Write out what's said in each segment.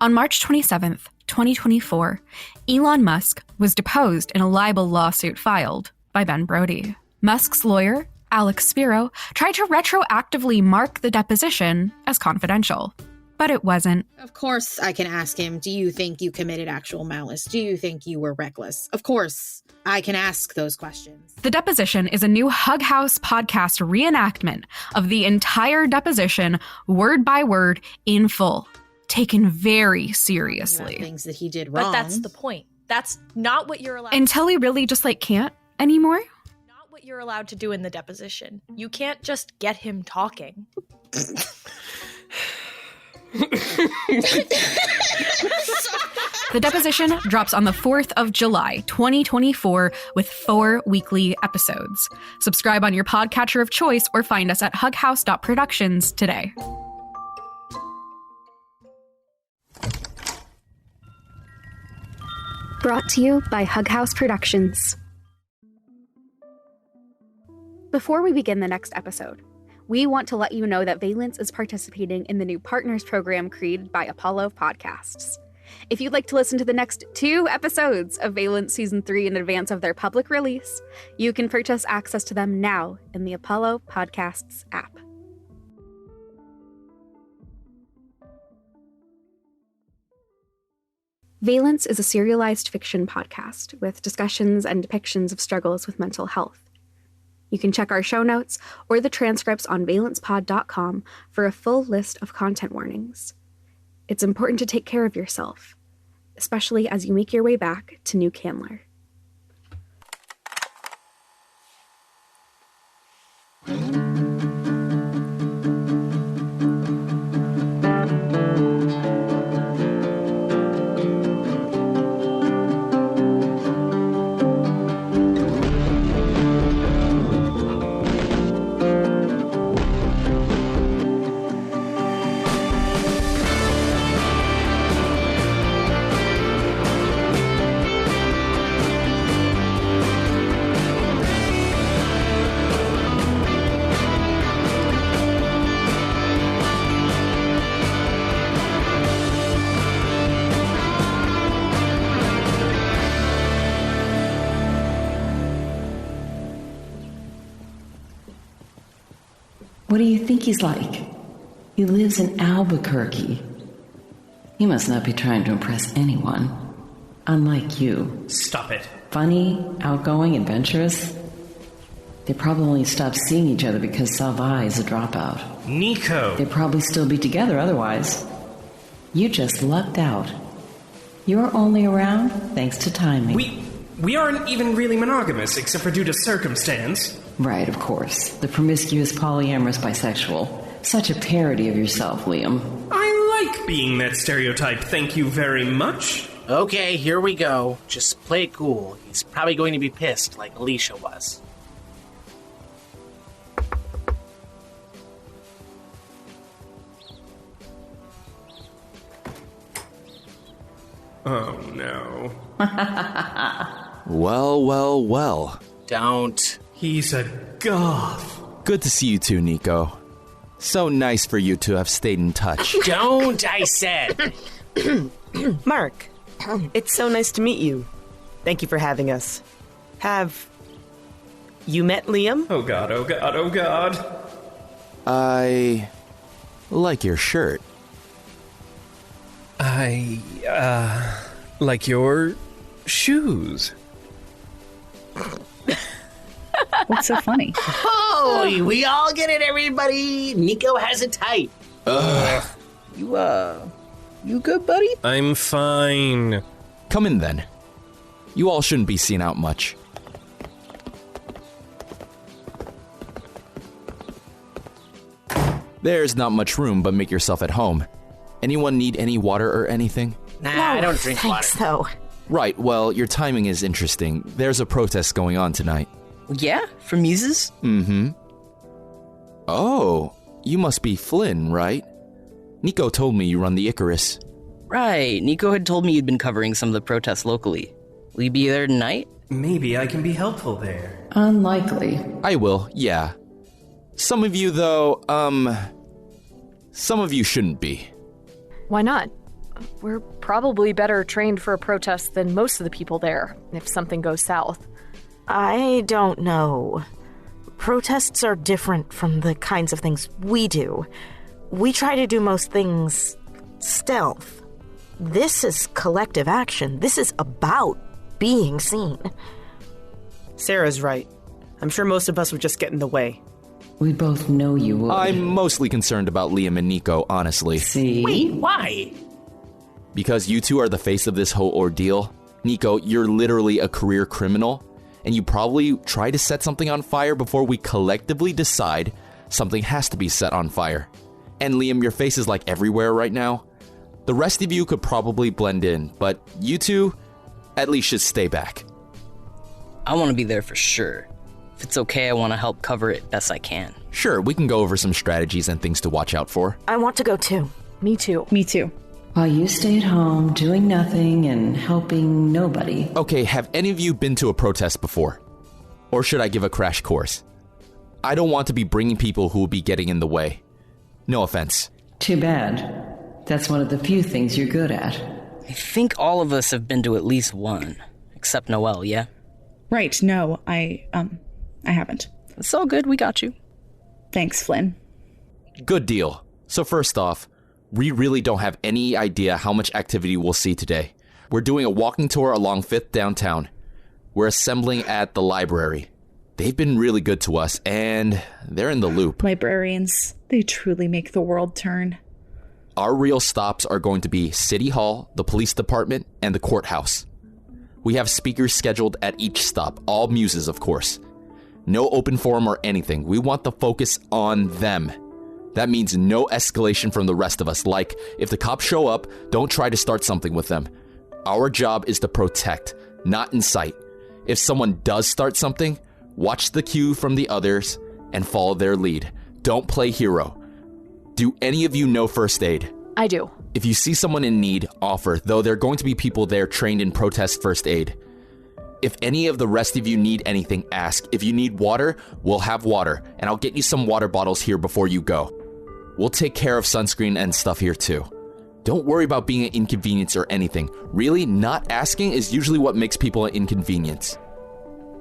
On March 27th, 2024, Elon Musk was deposed in a libel lawsuit filed by Ben Brody. Musk's lawyer, Alex Spiro, tried to retroactively mark the deposition as confidential, but it wasn't. Of course I can ask him, do you think you committed actual malice? Do you think you were reckless? Of course I can ask those questions. The deposition is a new Hug House podcast reenactment of the entire deposition, word by word, in full, taken very seriously. Things that he did wrong. But that's the point. That's not what you're allowed Until he really just, can't anymore? Not what you're allowed to do in the deposition. You can't just get him talking. The deposition drops on the 4th of July, 2024, with 4 weekly episodes. Subscribe on your podcatcher of choice or find us at hughouse.productions today. Brought to you by Hug House Productions. Before we begin the next episode, we want to let you know that Valence is participating in the new Partners program created by Apollo Podcasts. If you'd like to listen to the next 2 episodes of Valence Season 3 in advance of their public release, you can purchase access to them now in the Apollo Podcasts app. Valence is a serialized fiction podcast with discussions and depictions of struggles with mental health. You can check our show notes or the transcripts on valencepod.com for a full list of content warnings. It's important to take care of yourself, especially as you make your way back to New Candler. What do you think he's like? He lives in Albuquerque. He must not be trying to impress anyone. Unlike you. Stop it. Funny, outgoing, adventurous. They probably stopped seeing each other because Salvai is a dropout. Nico! They'd probably still be together otherwise. You just lucked out. You're only around thanks to timing. We aren't even really monogamous, except for due to circumstance. Right, of course. The promiscuous, polyamorous bisexual. Such a parody of yourself, Liam. I like being that stereotype, thank you very much. Okay, here we go. Just play it cool. He's probably going to be pissed like Alicia was. Oh, no. Well. Don't. He's a goth. Good to see you too, Nico. So nice for you to have stayed in touch. Don't, I said. Marc, it's so nice to meet you. Thank you for having us. Have you met Liam? Oh god, oh god, oh god. I like your shirt. I, like your shoes. What's so funny? Oh, we all get it, everybody. Nico has a type. You good, buddy? I'm fine. Come in then. You all shouldn't be seen out much. There's not much room, but make yourself at home. Anyone need any water or anything? Nah, I don't drink water. Though. Right, well, your timing is interesting. There's a protest going on tonight. Yeah, for Muses? Mm-hmm. Oh, you must be Flynn, right? Nico told me you run the Icarus. Right, Nico had told me you'd been covering some of the protests locally. Will you be there tonight? Maybe I can be helpful there. Unlikely. I will, yeah. Some of you, though, some of you shouldn't be. Why not? We're probably better trained for a protest than most of the people there, if something goes south. I don't know. Protests are different from the kinds of things we do. We try to do most things stealth. This is collective action. This is about being seen. Sarah's right. I'm sure most of us would just get in the way. We both know you would. I'm mostly concerned about Liam and Nico, honestly. See? Wait, why? Because you two are the face of this whole ordeal. Nico, you're literally a career criminal, and you probably try to set something on fire before we collectively decide something has to be set on fire. And Liam, your face is like everywhere right now. The rest of you could probably blend in, but you two at least should stay back. I want to be there for sure. If it's okay, I want to help cover it best I can. Sure, we can go over some strategies and things to watch out for. I want to go too. Me too. Me too. While you stay at home, doing nothing and helping nobody. Okay, have any of you been to a protest before? Or should I give a crash course? I don't want to be bringing people who will be getting in the way. No offense. Too bad. That's one of the few things you're good at. I think all of us have been to at least one. Except Noel, yeah? Right, no, I haven't. It's all good, we got you. Thanks, Flynn. Good deal. So first off, we really don't have any idea how much activity we'll see today. We're doing a walking tour along 5th downtown. We're assembling at the library. They've been really good to us, and they're in the loop. Librarians, they truly make the world turn. Our real stops are going to be City Hall, the police department, and the courthouse. We have speakers scheduled at each stop, all muses, of course. No open forum or anything. We want the focus on them. That means no escalation from the rest of us. Like, if the cops show up, don't try to start something with them. Our job is to protect, not incite. If someone does start something, watch the cue from the others and follow their lead. Don't play hero. Do any of you know first aid? I do. If you see someone in need, offer, though there are going to be people there trained in protest first aid. If any of the rest of you need anything, ask. If you need water, we'll have water, and I'll get you some water bottles here before you go. We'll take care of sunscreen and stuff here too. Don't worry about being an inconvenience or anything. Really, not asking is usually what makes people an inconvenience.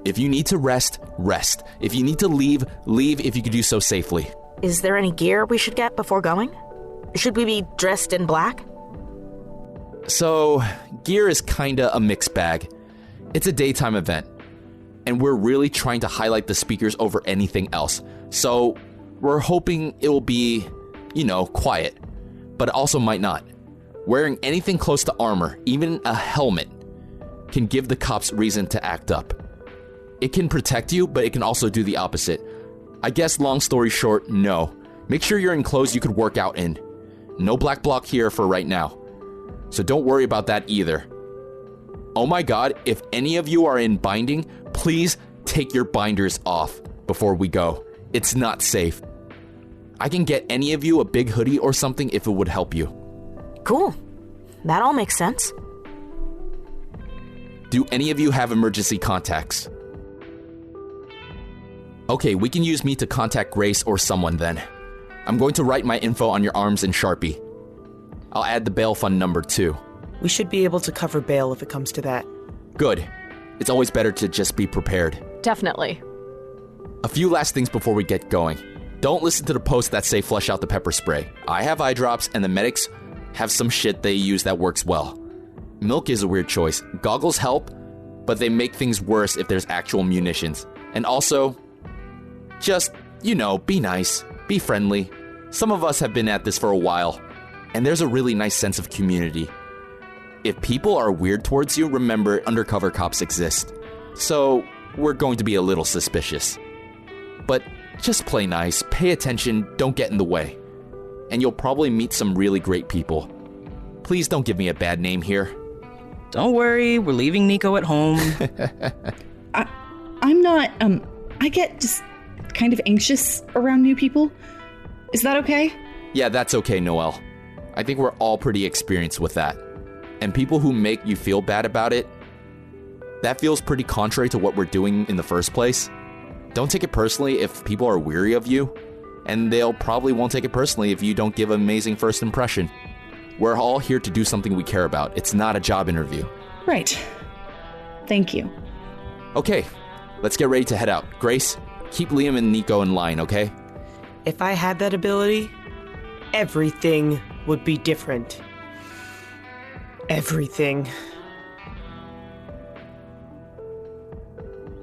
If you need to rest, rest. If you need to leave, leave if you can do so safely. Is there any gear we should get before going? Should we be dressed in black? So, gear is kinda a mixed bag. It's a daytime event, and we're really trying to highlight the speakers over anything else. So, we're hoping it will be, quiet, but it also might not. Wearing anything close to armor, even a helmet, can give the cops reason to act up. It can protect you, but it can also do the opposite. I guess long story short, no. Make sure you're in clothes you could work out in. No black bloc here for right now. So don't worry about that either. Oh my god, if any of you are in binding, please take your binders off before we go. It's not safe. I can get any of you a big hoodie or something if it would help you. Cool. That all makes sense. Do any of you have emergency contacts? Okay, we can use me to contact Grace or someone then. I'm going to write my info on your arms in Sharpie. I'll add the bail fund number too. We should be able to cover bail if it comes to that. Good. It's always better to just be prepared. Definitely. A few last things before we get going. Don't listen to the posts that say flush out the pepper spray. I have eye drops and the medics have some shit they use that works well. Milk is a weird choice. Goggles help, but they make things worse if there's actual munitions. And also, just, be nice, be friendly. Some of us have been at this for a while, and there's a really nice sense of community. If people are weird towards you, remember undercover cops exist. So, we're going to be a little suspicious. But just play nice, pay attention, don't get in the way. And you'll probably meet some really great people. Please don't give me a bad name here. Don't worry, we're leaving Nico at home. I'm not, I get just kind of anxious around new people. Is that okay? Yeah, that's okay, Noel. I think we're all pretty experienced with that. And people who make you feel bad about it, that feels pretty contrary to what we're doing in the first place. Don't take it personally if people are weary of you, and they'll probably won't take it personally if you don't give an amazing first impression. We're all here to do something we care about. It's not a job interview. Right. Thank you. Okay, let's get ready to head out. Grace, keep Liam and Nico in line, okay? If I had that ability, everything would be different. Everything.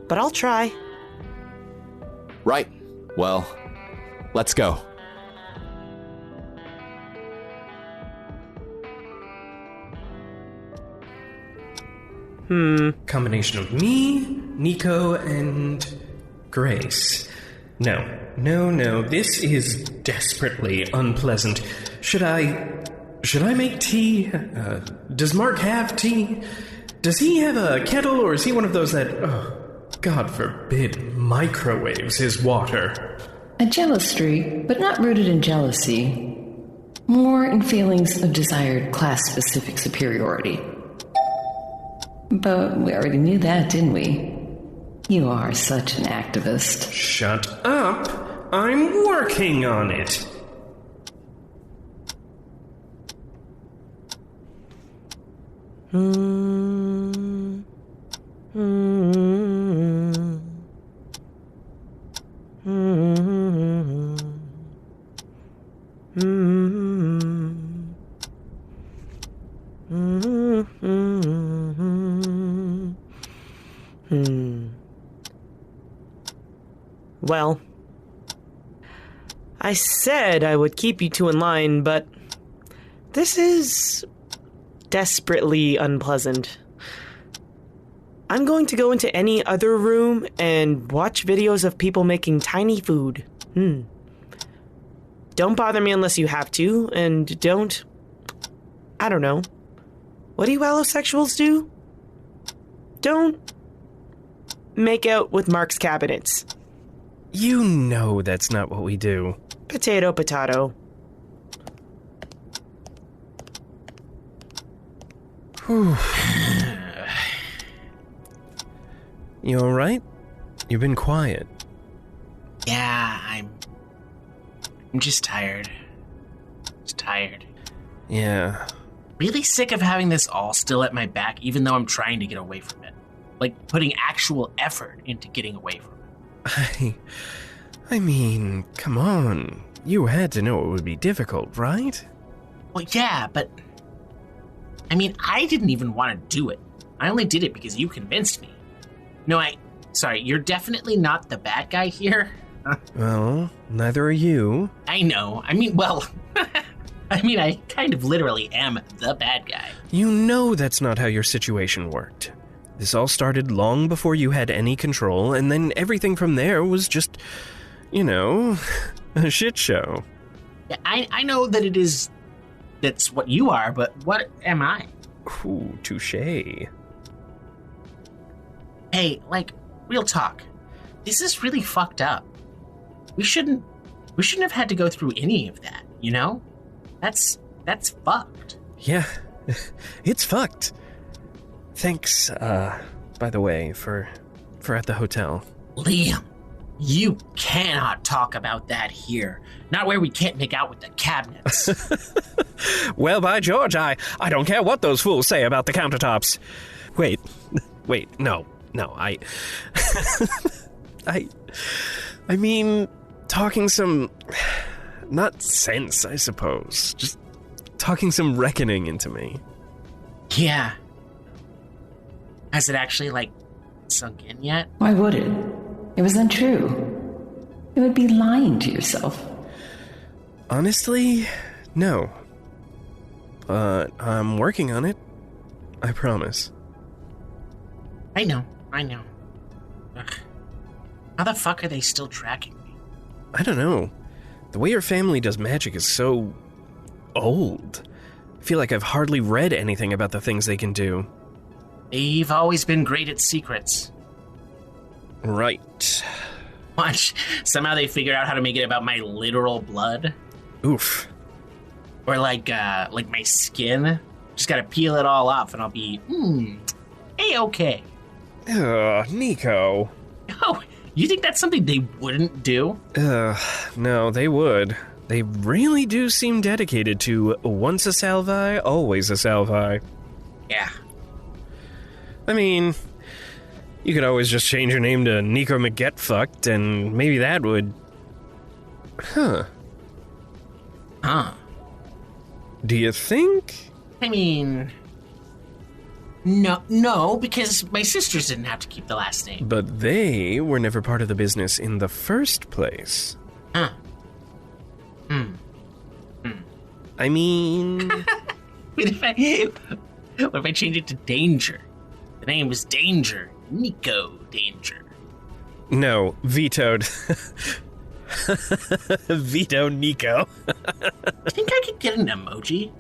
But I'll try. Right. Well, let's go. Combination of me, Nico, and Grace. No, this is desperately unpleasant. Should I make tea? Does Marc have tea? Does he have a kettle, or is he one of those that, God forbid, microwaves his water? A jealous streak, but not rooted in jealousy. More in feelings of desired class-specific superiority. But we already knew that, didn't we? You are such an activist. Shut up! I'm working on it! Well, I said I would keep you two in line, but this is desperately unpleasant. I'm going to go into any other room and watch videos of people making tiny food. Don't bother me unless you have to, and don't... I don't know. What do you allosexuals do? Don't make out with Marc's cabinets. You know that's not what we do. Potato, potato. Whew. You alright? You've been quiet. Yeah, I'm just tired. Just tired. Yeah. Really sick of having this all still at my back, even though I'm trying to get away from it. Like, putting actual effort into getting away from it. I mean, come on. You had to know it would be difficult, right? Well, yeah, but... I mean, I didn't even want to do it. I only did it because you convinced me. No, Sorry, you're definitely not the bad guy here. Well, neither are you. I know. I mean, well... I kind of literally am the bad guy. You know that's not how your situation worked. This all started long before you had any control, and then everything from there was just, a shit show. Yeah, I know that that's what you are, but what am I? Ooh, touché. Hey, real talk. This is really fucked up. We shouldn't have had to go through any of that, you know? That's fucked. Yeah, it's fucked. Thanks, by the way, for at the hotel. Liam, you cannot talk about that here. Not where we can't make out with the cabinets. Well, by George, I don't care what those fools say about the countertops. Wait, no, I mean, talking some, not sense, I suppose, just talking some reckoning into me. Yeah. Has it actually, sunk in yet? Why would it? It was untrue. It would be lying to yourself. Honestly, no. But I'm working on it. I promise. I know. Ugh. How the fuck are they still tracking me? I don't know. The way your family does magic is so... old. I feel like I've hardly read anything about the things they can do. They've always been great at secrets. Right. Watch. Somehow they figure out how to make it about my literal blood. Oof. Or like my skin. Just gotta peel it all off and I'll be, A-okay. Nico. Oh, you think that's something they wouldn't do? No, they would. They really do seem dedicated to once a Salvai, always a Salvai. Yeah. I mean, you could always just change your name to Nico McGetfucked, and maybe that would... Huh. Do you think? I mean... No, because my sisters didn't have to keep the last name. But they were never part of the business in the first place. I mean... What if I change it to Danger? The name was Danger. Nico Danger. No, vetoed. Veto Nico. I think I could get an emoji.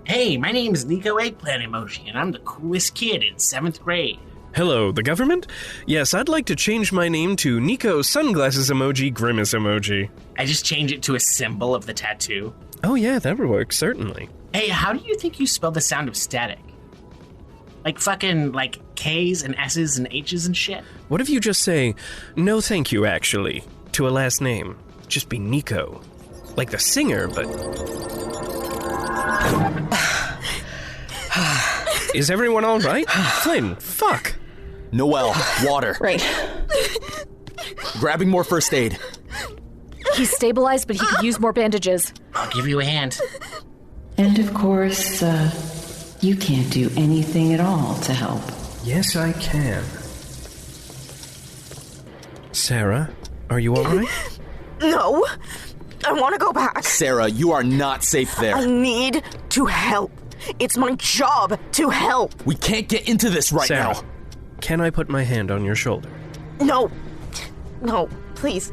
Hey, my name is Nico Eggplant Emoji, and I'm the coolest kid in 7th grade. Hello, the government? Yes, I'd like to change my name to Nico Sunglasses Emoji Grimace Emoji. I just change it to a symbol of the tattoo. Oh yeah, that would work, certainly. Hey, how do you think you spell the sound of static? Like fucking, K's and S's and H's and shit? What if you just say, no thank you, actually, to a last name? Just be Nico. Like the singer, but... Is everyone all right? Flynn, fuck. Noel, water. Right. Grabbing more first aid. He's stabilized, but he could use more bandages. I'll give you a hand. And of course, you can't do anything at all to help. Yes, I can. Sarah, are you all right? No. I want to go back. Sarah, you are not safe there. I need to help. It's my job to help. We can't get into this right Sarah, now. Can I put my hand on your shoulder? No, please.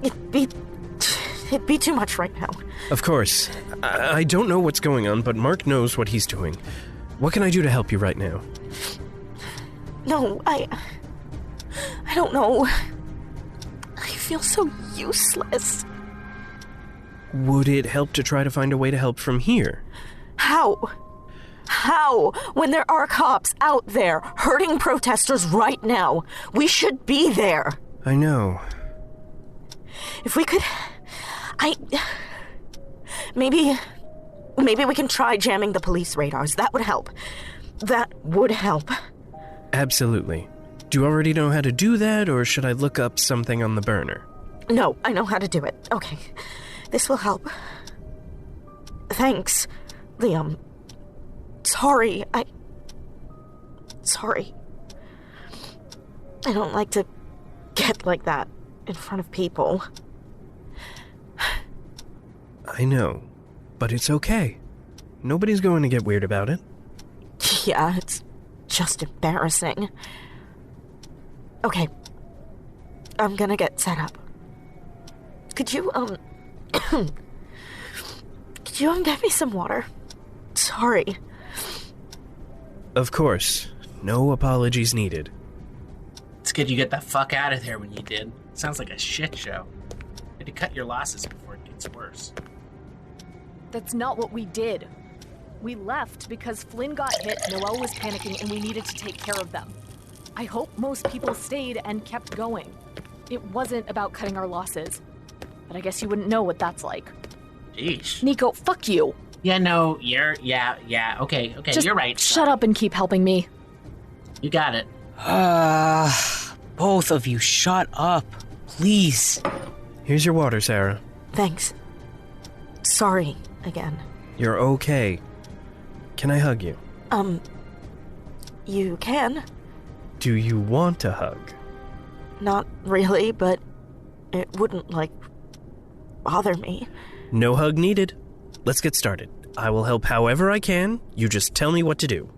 It'd be too much right now. Of course. I don't know what's going on, but Marc knows what he's doing. What can I do to help you right now? No, I don't know. I feel so useless. Would it help to try to find a way to help from here? How? When there are cops out there hurting protesters right now, we should be there. I know. If we could... Maybe we can try jamming the police radars. That would help. Absolutely. Do you already know how to do that, or should I look up something on the burner? No, I know how to do it. Okay. This will help. Thanks, Liam. Sorry. I don't like to get like that in front of people. I know, but it's okay. Nobody's going to get weird about it. Yeah, it's just embarrassing. Okay. I'm gonna get set up. Could you, get me some water? Sorry. Of course. No apologies needed. It's good you get the fuck out of there when you did. Sounds like a shit show. You had to cut your losses before it gets worse. That's not what we did. We left because Flynn got hit, Noel was panicking, and we needed to take care of them. I hope most people stayed and kept going. It wasn't about cutting our losses. But I guess you wouldn't know what that's like. Jeez. Nico, fuck you. Yeah, no, okay, Just you're right. Shut up and keep helping me. You got it. Both of you, shut up. Please. Here's your water, Sarah. Thanks. Sorry again. You're okay. Can I hug you? You can. Do you want a hug? Not really, but it wouldn't, bother me. No hug needed. Let's get started. I will help however I can. You just tell me what to do.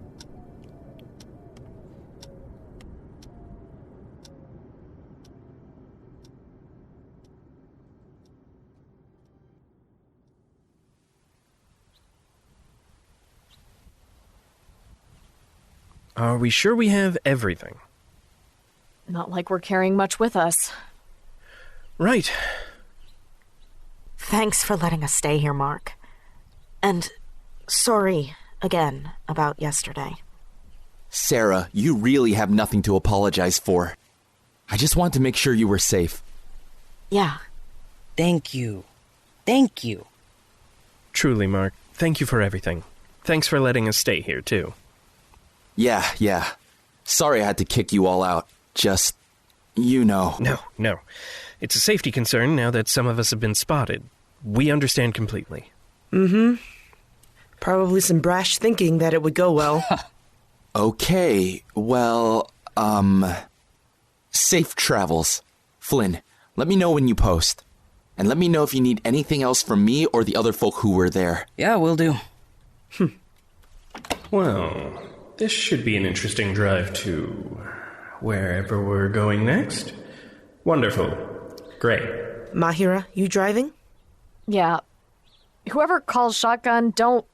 Are we sure we have everything? Not like we're carrying much with us. Right. Thanks for letting us stay here, Marc. And sorry again about yesterday. Sarah, you really have nothing to apologize for. I just want to make sure you were safe. Yeah. Thank you. Thank you. Truly, Marc, thank you for everything. Thanks for letting us stay here, too. Yeah. Sorry I had to kick you all out. Just, No. It's a safety concern now that some of us have been spotted. We understand completely. Mm-hmm. Probably some brash thinking that it would go well. Okay, well, safe travels. Flynn, let me know when you post. And let me know if you need anything else from me or the other folk who were there. Yeah, will do. Well, this should be an interesting drive to wherever we're going next. Wonderful. Great. Mahira, you driving? Yeah. Whoever calls shotgun, don't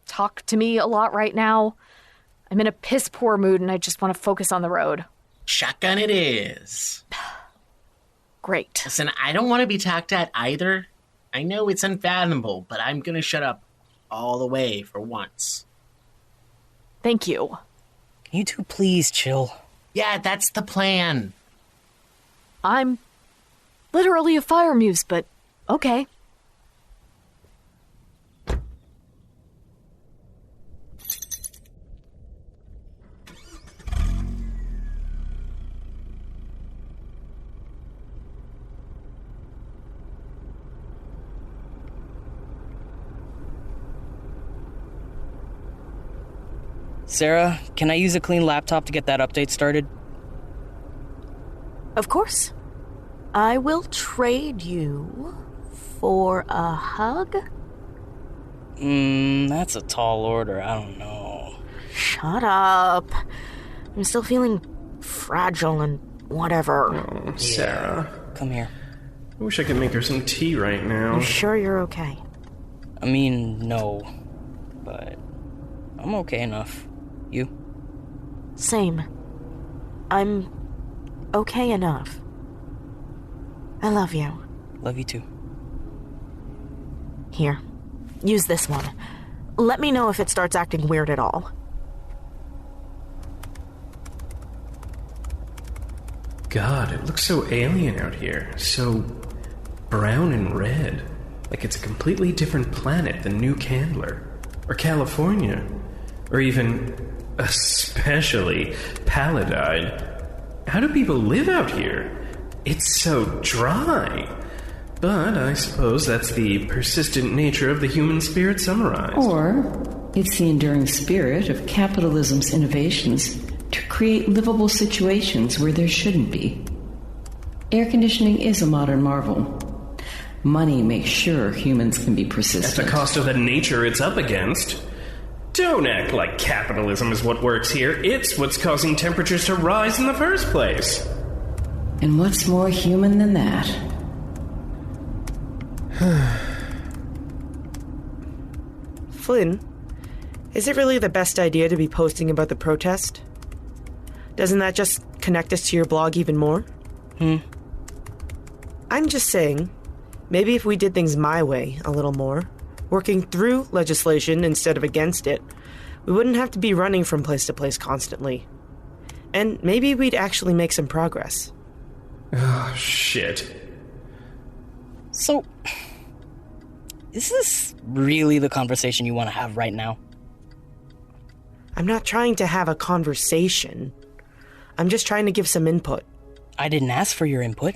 talk to me a lot right now. I'm in a piss-poor mood and I just want to focus on the road. Shotgun it is. Great. Listen, I don't want to be talked at either. I know it's unfathomable, but I'm going to shut up all the way for once. Thank you. Can you two please chill? Yeah, that's the plan. I'm literally a fire muse, but okay. Sarah, can I use a clean laptop to get that update started? Of course. I will trade you for a hug? That's a tall order. I don't know. Shut up. I'm still feeling fragile and whatever. Oh, Sarah. Come here. I wish I could make her some tea right now. You sure you're okay? I mean, no. But I'm okay enough. You? Same. I'm okay enough. I love you. Love you too. Here. Use this one. Let me know if it starts acting weird at all. God, it looks so alien out here. So brown and red. Like it's a completely different planet than New Candler. Or California. Or even especially Paladine. How do people live out here? It's so dry. But I suppose that's the persistent nature of the human spirit summarized. Or it's the enduring spirit of capitalism's innovations to create livable situations where there shouldn't be. Air conditioning is a modern marvel. Money makes sure humans can be persistent. At the cost of the nature it's up against. Don't act like capitalism is what works here. It's what's causing temperatures to rise in the first place. And what's more human than that? Flynn, is it really the best idea to be posting about the protest? Doesn't that just connect us to your blog even more? I'm just saying, maybe if we did things my way a little more, working through legislation instead of against it, we wouldn't have to be running from place to place constantly. And maybe we'd actually make some progress. Oh, shit. So, is this really the conversation you want to have right now? I'm not trying to have a conversation. I'm just trying to give some input. I didn't ask for your input.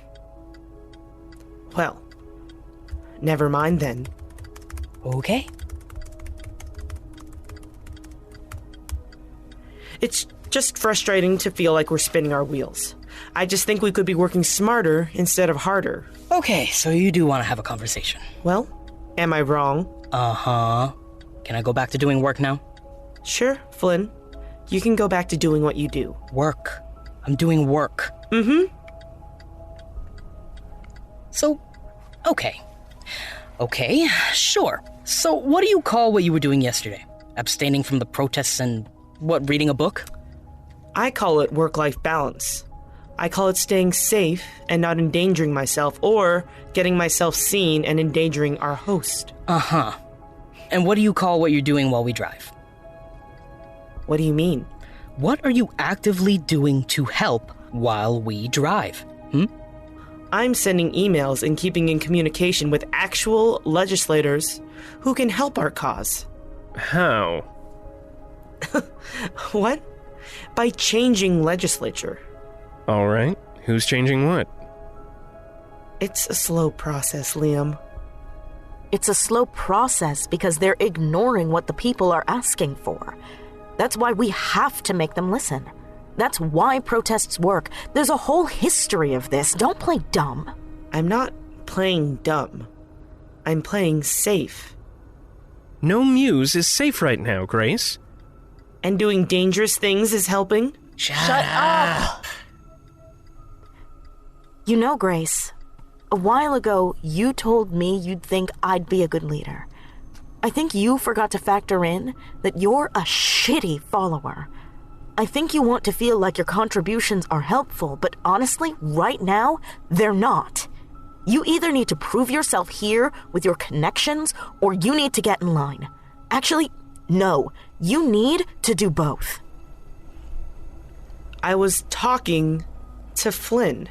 Well, never mind then. Okay. It's just frustrating to feel like we're spinning our wheels. I just think we could be working smarter instead of harder. Okay, so you do want to have a conversation. Well, am I wrong? Uh-huh. Can I go back to doing work now? Sure, Flynn. You can go back to doing what you do. Work. I'm doing work. Mm-hmm. So, okay. Okay, sure. So, what do you call what you were doing yesterday? Abstaining from the protests and, reading a book? I call it work-life balance. I call it staying safe and not endangering myself or getting myself seen and endangering our host. Uh-huh. And what do you call what you're doing while we drive? What do you mean? What are you actively doing to help while we drive? I'm sending emails and keeping in communication with actual legislators who can help our cause. How? What? By changing legislature. All right. Who's changing what? It's a slow process, Liam. It's a slow process because they're ignoring what the people are asking for. That's why we have to make them listen. That's why protests work. There's a whole history of this. Don't play dumb. I'm not playing dumb. I'm playing safe. No muse is safe right now, Grace. And doing dangerous things is helping? Shut up! You know, Grace, a while ago, you told me you'd think I'd be a good leader. I think you forgot to factor in that you're a shitty follower. I think you want to feel like your contributions are helpful, but honestly, right now, they're not. You either need to prove yourself here with your connections, or you need to get in line. Actually, no, you need to do both. I was talking to Flynn.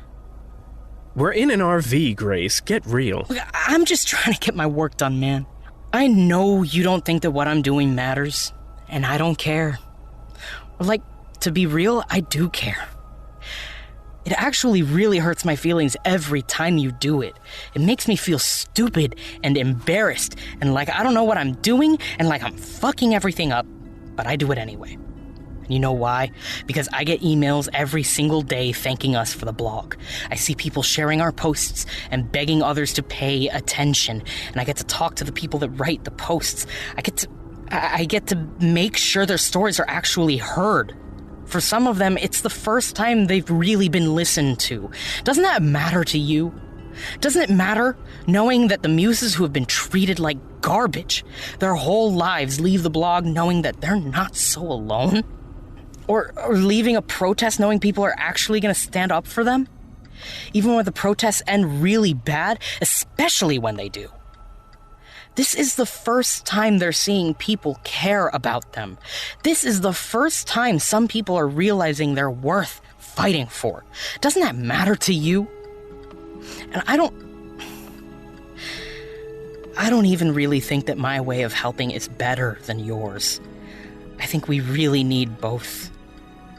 We're in an RV, Grace. Get real. Look, I'm just trying to get my work done, man. I know you don't think that what I'm doing matters, and I don't care. Like, to be real, I do care. It actually really hurts my feelings every time you do it. It makes me feel stupid and embarrassed, and like I don't know what I'm doing, and like I'm fucking everything up, but I do it anyway. And you know why? Because I get emails every single day thanking us for the blog. I see people sharing our posts and begging others to pay attention, and I get to talk to the people that write the posts. I get to make sure their stories are actually heard. For some of them, it's the first time they've really been listened to. Doesn't that matter to you? Doesn't it matter knowing that the muses who have been treated like garbage their whole lives leave the blog knowing that they're not so alone? Or leaving a protest knowing people are actually going to stand up for them? Even when the protests end really bad, especially when they do. This is the first time they're seeing people care about them. This is the first time some people are realizing they're worth fighting for. Doesn't that matter to you? And I don't even really think that my way of helping is better than yours. I think we really need both.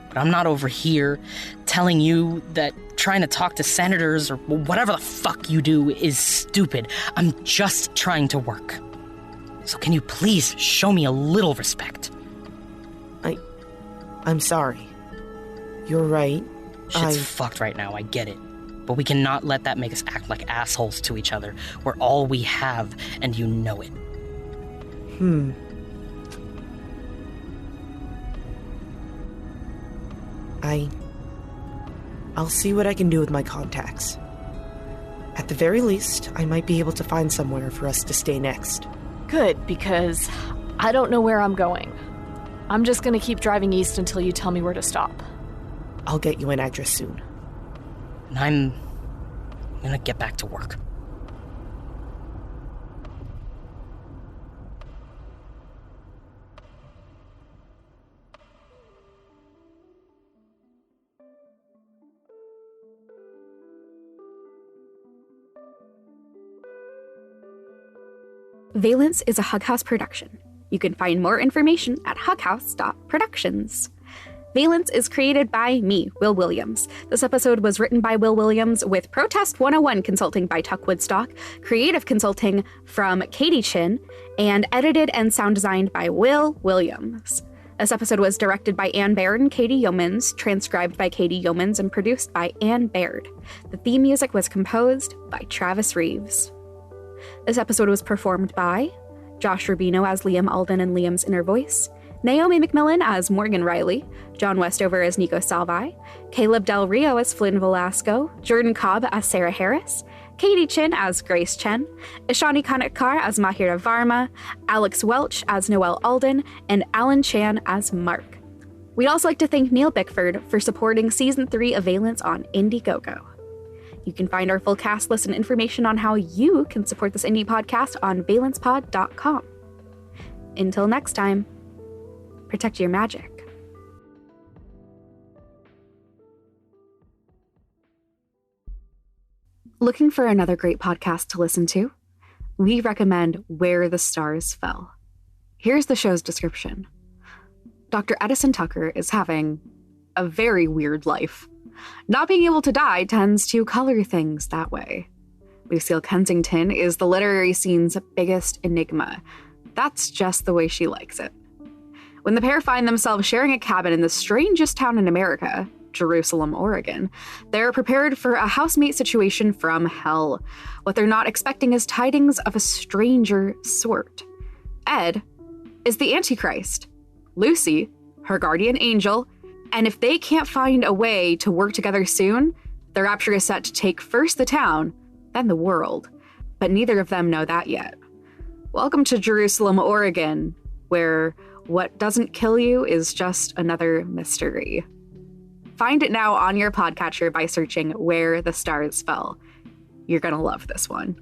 But I'm not over here telling you that trying to talk to senators or whatever the fuck you do is stupid. I'm just trying to work. So can you please show me a little respect? I'm sorry. You're right. Shit's fucked right now, I get it. But we cannot let that make us act like assholes to each other. We're all we have, and you know it. I'll see what I can do with my contacts. At the very least, I might be able to find somewhere for us to stay next. Good, because I don't know where I'm going. I'm just gonna keep driving east until you tell me where to stop. I'll get you an address soon. And I'm gonna get back to work. Valence is a Hug House production. You can find more information at hughouse.productions. Valence is created by me, Will Williams. This episode was written by Will Williams with Protest 101 consulting by Tuck Woodstock, creative consulting from Katie Chen, and edited and sound designed by Will Williams. This episode was directed by Ann Baird and Katie Yeomans, transcribed by Katie Yeomans, and produced by Ann Baird. The theme music was composed by Travis Reeves. This episode was performed by Josh Rubino as Liam Alden and Liam's inner voice, Naomi McMillan as Morgan Reilley, John Westover as Nico Salvai, Caleb Del Rio as Flynn Velasco, Jordan Cobb as Sarah Harris, Katie Chen as Grace Chen, Ishani Kanetkar as Mahira Varma, Alex Welch as Noel Alden, and Alan Chan as Marc. We'd also like to thank Neil Bickford for supporting Season 3 of Valence on Indiegogo. You can find our full cast list and information on how you can support this indie podcast on valencepod.com. Until next time, protect your magic. Looking for another great podcast to listen to? We recommend Where the Stars Fell. Here's the show's description. Dr. Edison Tucker is having a very weird life. Not being able to die tends to color things that way. Lucille Kensington is the literary scene's biggest enigma. That's just the way she likes it. When the pair find themselves sharing a cabin in the strangest town in America, Jerusalem, Oregon, they're prepared for a housemate situation from hell. What they're not expecting is tidings of a stranger sort. Ed is the Antichrist. Lucy, her guardian angel, and if they can't find a way to work together soon, their rapture is set to take first the town, then the world. But neither of them know that yet. Welcome to Jerusalem, Oregon, where what doesn't kill you is just another mystery. Find it now on your podcatcher by searching Where the Stars Fell. You're gonna love this one.